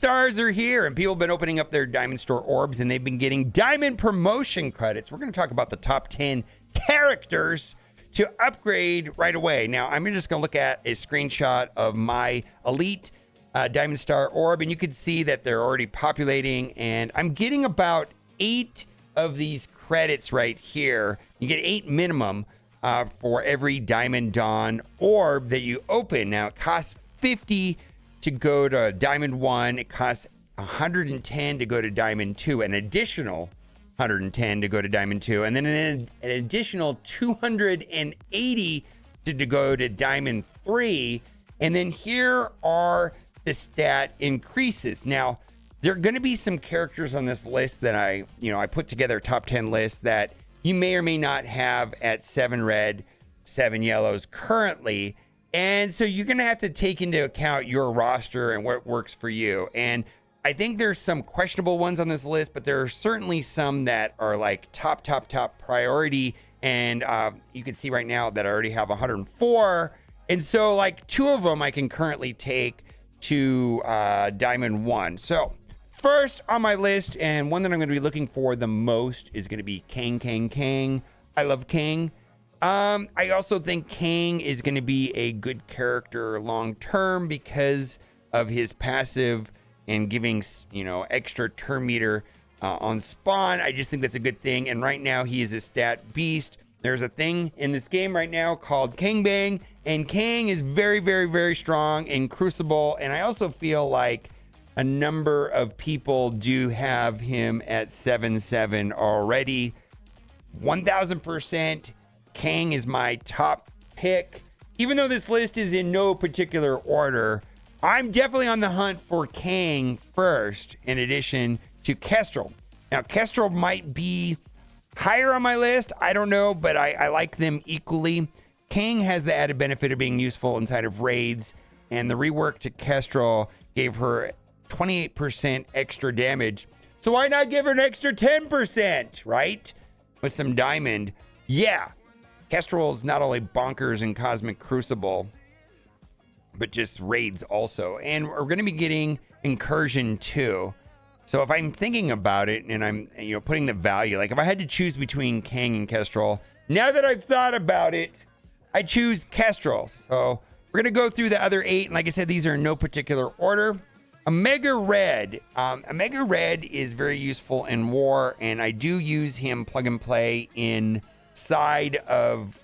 stars are here, and people have been opening up their Diamond Store Orbs, and they've been getting Diamond promotion credits. We're going to talk about the top 10 characters to upgrade right away. Now, I'm just going to look at a screenshot of my Elite Diamond Star Orb, and you can see that they're already populating, and I'm getting about 8 of these credits right here. You get 8 minimum for every Diamond Dawn Orb that you open. Now, it costs 50 to go to Diamond 1. It costs 110 to go to Diamond 2, an additional 110 to go to Diamond 2, and then an additional 280 to go to Diamond 3. And then here are the stat increases. Now, there are going to be some characters on this list that I put together a top 10 list that you may or may not have at 7 red, 7 yellows currently. And so you're going to have to take into account your roster and what works for you. And I think there's some questionable ones on this list, but there are certainly some that are like top priority. And you can see right now that I already have 104. And so like 2 of them I can currently take to Diamond 1. So first on my list, and one that I'm going to be looking for the most, is going to be Kang. I love Kang. I also think Kang is going to be a good character long term because of his passive and giving, extra turn meter on spawn. I just think that's a good thing. And right now he is a stat beast. There's a thing in this game right now called Kang Bang, and Kang is very, very, very strong in Crucible. And I also feel like a number of people do have him at 7/7 already. 1000%. Kang is my top pick. Even though this list is in no particular order, I'm definitely on the hunt for Kang first, in addition to Kestrel. Now, Kestrel might be higher on my list. I don't know, but I like them equally. Kang has the added benefit of being useful inside of raids, and the rework to Kestrel gave her 28% extra damage. So why not give her an extra 10%, right? With some diamond. Yeah. Kestrel is not only bonkers in Cosmic Crucible, but just raids also. And we're going to be getting Incursion too. So if I'm thinking about it and I'm putting the value, like if I had to choose between Kang and Kestrel, now that I've thought about it, I choose Kestrel. So we're going to go through the other 8. And like I said, these are in no particular order. Omega Red. Omega Red is very useful in war, and I do use him plug and play inside of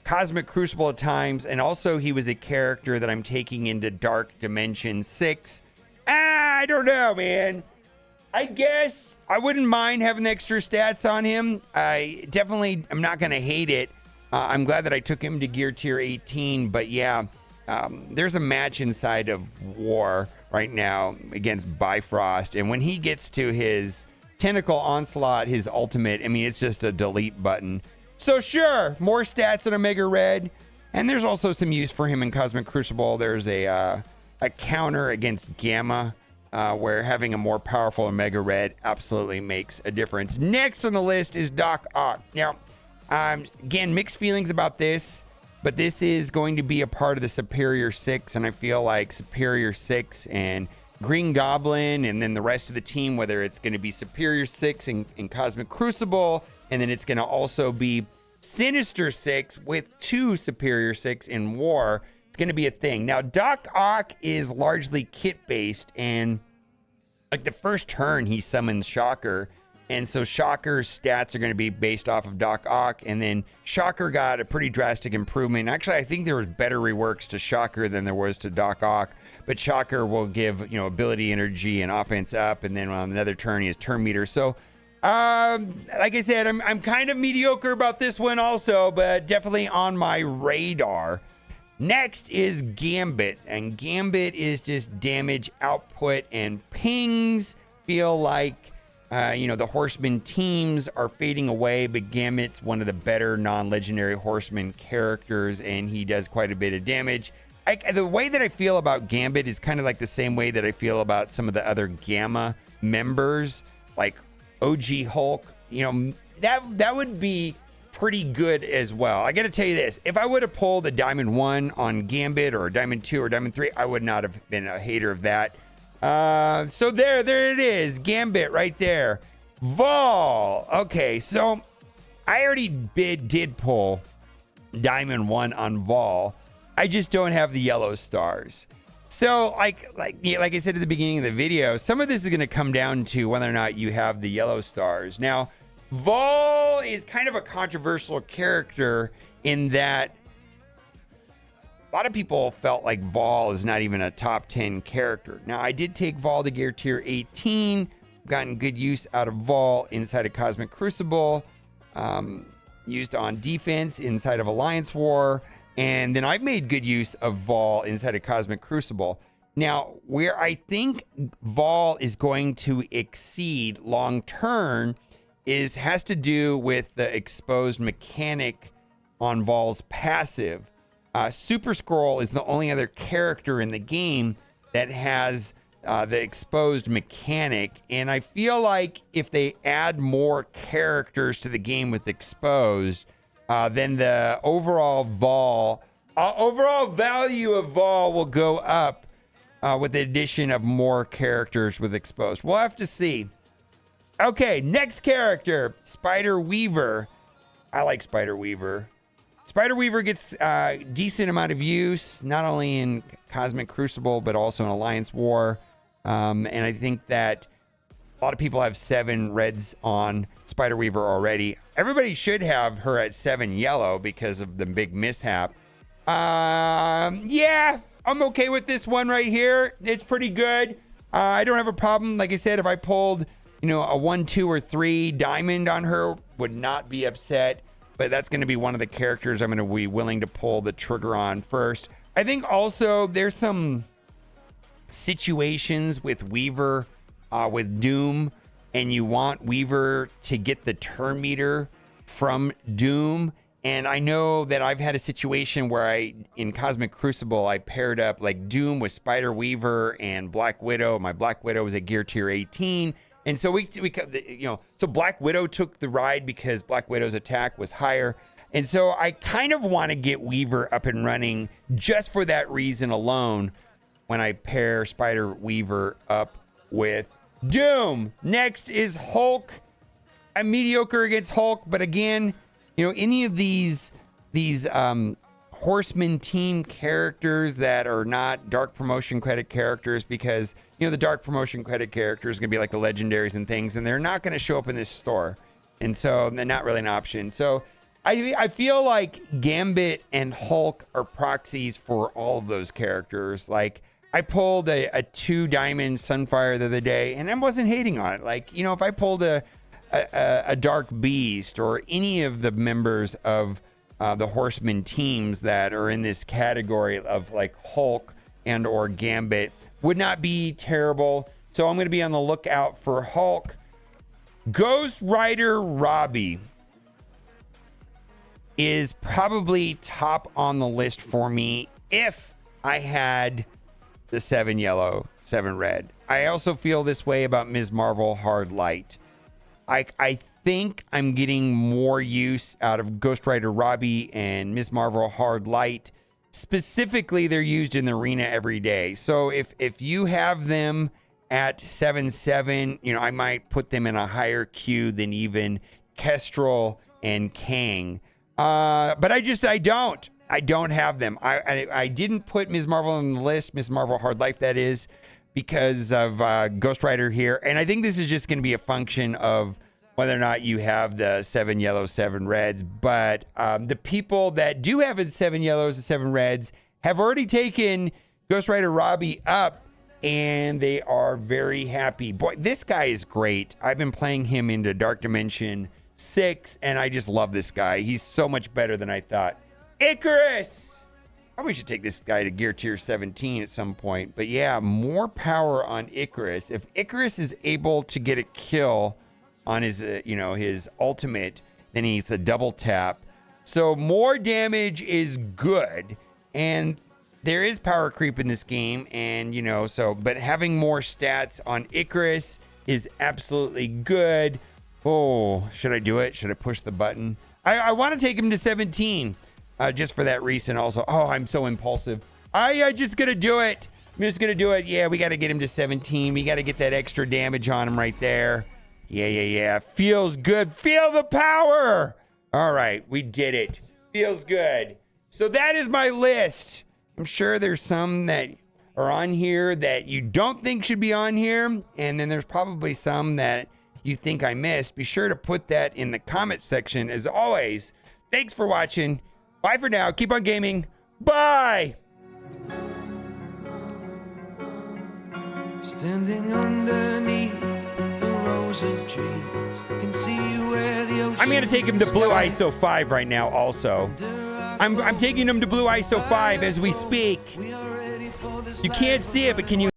Cosmic Crucible at times, and also he was a character that I'm taking into Dark Dimension 6. I don't know, man. I guess I wouldn't mind having the extra stats on him. I'm not going to hate it. I'm glad that I took him to gear tier 18, but yeah, there's a match inside of War right now against Bifrost, and when he gets to his Tentacle Onslaught, his ultimate, I mean, it's just a delete button. So sure, more stats in Omega Red, and there's also some use for him in Cosmic Crucible. There's a counter against Gamma, where having a more powerful Omega Red absolutely makes a difference. Next on the list is Doc Ock. Now, again, mixed feelings about this, but this is going to be a part of the Superior 6, and I feel like Superior 6 and Green Goblin, and then the rest of the team, whether it's going to be Superior 6 in Cosmic Crucible, and then it's going to also be Sinister 6 with 2 Superior 6 in War. It's going to be a thing. Now, Doc Ock is largely kit-based, and like the first turn, he summons Shocker, and so Shocker's stats are going to be based off of Doc Ock, and then Shocker got a pretty drastic improvement. Actually, I think there was better reworks to Shocker than there was to Doc Ock, but Shocker will give, ability, energy, and offense up, and then on another turn, he has turn meter. So, like I said, I'm kind of mediocre about this one also, but definitely on my radar. Next is Gambit, and Gambit is just damage output, and pings feel like the Horsemen teams are fading away, but Gambit's one of the better non-legendary Horsemen characters, and he does quite a bit of damage. The way that I feel about Gambit is kind of like the same way that I feel about some of the other Gamma members, like OG Hulk. That would be pretty good as well. I got to tell you this. If I would have pulled a Diamond 1 on Gambit or a Diamond 2 or Diamond 3, I would not have been a hater of that. So there it is. Gambit right there. Vol. Okay, so I already did pull Diamond 1 on Vol. I just don't have the yellow stars. So like I said at the beginning of the video, some of this is going to come down to whether or not you have the yellow stars. Now, Vol is kind of a controversial character in that a lot of people felt like Vol is not even a top 10 character. Now, I did take Vol to gear tier 18, gotten good use out of Vol inside of Cosmic Crucible, used on defense inside of Alliance War, and then I've made good use of Vol inside of Cosmic Crucible. Now, where I think Vol is going to exceed long term has to do with the exposed mechanic on Vol's passive. Super Scroll is the only other character in the game that has the exposed mechanic, and I feel like if they add more characters to the game with exposed, then the overall value of Vol will go up with the addition of more characters with exposed. We'll have to see. Okay, next character, Spider Weaver. I like Spider Weaver. Spider Weaver gets a decent amount of use, not only in Cosmic Crucible, but also in Alliance War. And I think that a lot of people have 7 reds on Spider Weaver already. Everybody should have her at 7 yellow because of the big mishap. Yeah, I'm okay with this one right here. It's pretty good. I don't have a problem. Like I said, if I pulled, a 1, 2, or 3 diamond on her, would not be upset. But that's going to be one of the characters I'm going to be willing to pull the trigger on first. I think also there's some situations with Weaver, with Doom, and you want Weaver to get the turn meter from Doom. And I know that I've had a situation where in Cosmic Crucible, I paired up like Doom with Spider Weaver and Black Widow. My Black Widow was at gear tier 18. And so so Black Widow took the ride because Black Widow's attack was higher. And so I kind of want to get Weaver up and running just for that reason alone when I pair Spider Weaver up with Doom. Next is Hulk. I'm mediocre against Hulk, but again, any of these Horsemen team characters that are not dark promotion credit characters, because the dark promotion credit characters are gonna be like the legendaries and things, and they're not gonna show up in this store, and so they're not really an option. So I feel like Gambit and Hulk are proxies for all of those characters. Like I pulled a 2 diamond Sunfire the other day, and I wasn't hating on it. Like if I pulled a Dark Beast or any of the members of the Horsemen teams that are in this category of like Hulk and or Gambit would not be terrible. So I'm going to be on the lookout for Hulk. Ghost Rider Robbie is probably top on the list for me if I had the 7 yellow, 7 red. I also feel this way about Ms. Marvel Hard Light. I think I'm getting more use out of Ghost Rider Robbie and Ms. Marvel Hard Light. Specifically, they're used in the arena every day. So if you have them at 7/7, I might put them in a higher queue than even Kestrel and Kang. But I don't have them. I didn't put Ms. Marvel on the list, Ms. Marvel Hard Life, that is, because of Ghost Rider here. And I think this is just going to be a function of whether or not you have the 7 yellow, 7 reds. But the people that do have it 7 yellows and 7 reds have already taken Ghost Rider Robbie up, and they are very happy. Boy, this guy is great. I've been playing him into Dark Dimension 6, and I just love this guy. He's so much better than I thought. Ikaris! Probably should take this guy to gear tier 17 at some point. But yeah, more power on Ikaris. If Ikaris is able to get a kill on his, his ultimate, then he's a double tap. So more damage is good. And there is power creep in this game. And, but having more stats on Ikaris is absolutely good. Oh, should I do it? Should I push the button? I want to take him to 17. Just for that reason also. Oh, I'm so impulsive. I just gonna do it. I'm just going to do it. Yeah, we got to get him to 17. We got to get that extra damage on him right there. Yeah. Feels good. Feel the power. All right, we did it. Feels good. So that is my list. I'm sure there's some that are on here that you don't think should be on here. And then there's probably some that you think I missed. Be sure to put that in the comment section. As always, thanks for watching. Bye for now. Keep on gaming. Bye. Standing underneath the rows of trees, I can see where the ocean. I'm gonna take him to Blue ISO 5 right now. Also, I'm taking him to Blue ISO 5 as we speak. You can't see it, but can you?